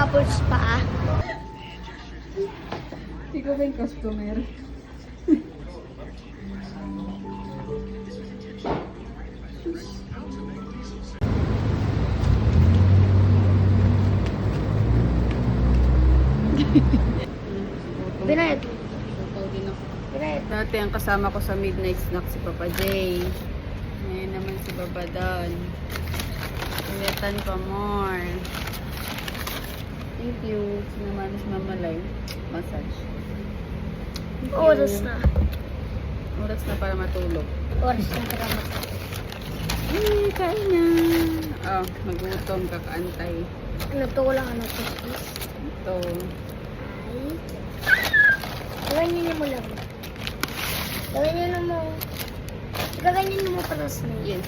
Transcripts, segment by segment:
bubbles pa. Ikaw ba yung customer? Binayad. Sukaw din ako. Binayad. Dati ang kasama ko sa midnight snack si Papa J. Ngayon naman si Baba Don. Kulitan pa more. Thank you. Sinamanas mamalay. Massage. Thank you. Oras na. Oras na para matulog. Oras na para matapos. Ay, kain na. Oh, magutom, kakaantay. Ano to? Wala ka na to. Ito. Ay. Gaganyan mo lang. Gaganyan mo. Gaganyan mo para sa mga. Yes.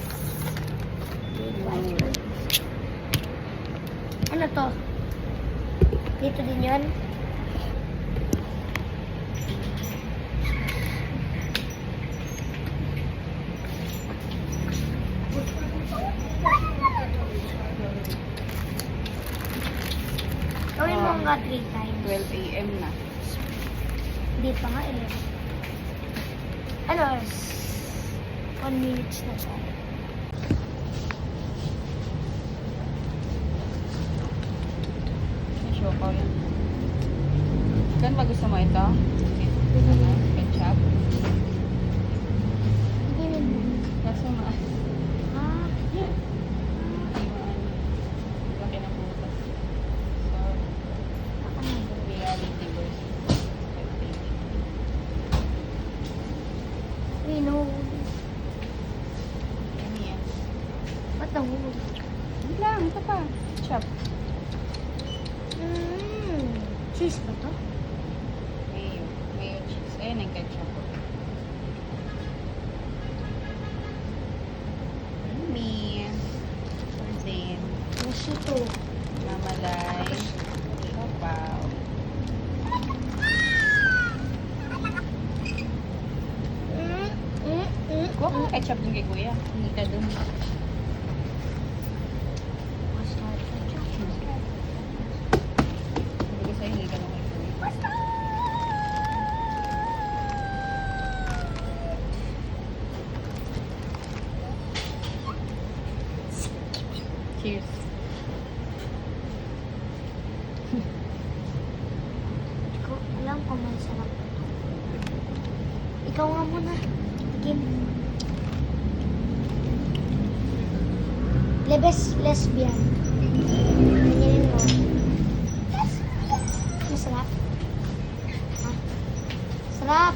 Ano to? Dito din yan? Gawin mo nga 3 times. 12 a.m. na. Hindi pa nga 11. Ano? 1 minute na tayo. May siopaw yan. Kan ba gusto mo ito? Ketchup? Hindi mo. Kaso ma... Ah, Laki ng butas. So, reality versus expectation. we know. Yan yan. Ba't nahulog? Hindi lang, ito pa. Ketchup. Cheese ba to? Mayo. Mayo cheese. Ayan ang ketchup. Yummy. Then, Nasito. mamalay. Siopaw. Kuha ka ng ketchup dun kay kuya. Hindi ka dun. Hindi ko sa'yo, hindi ka dun kay kuya. Cheers. Hindi ko alam kung masarap ito. Ikaw nga muna. Kim. Lesbian. Ganyanin mo. Masarap. Ah. Sarap.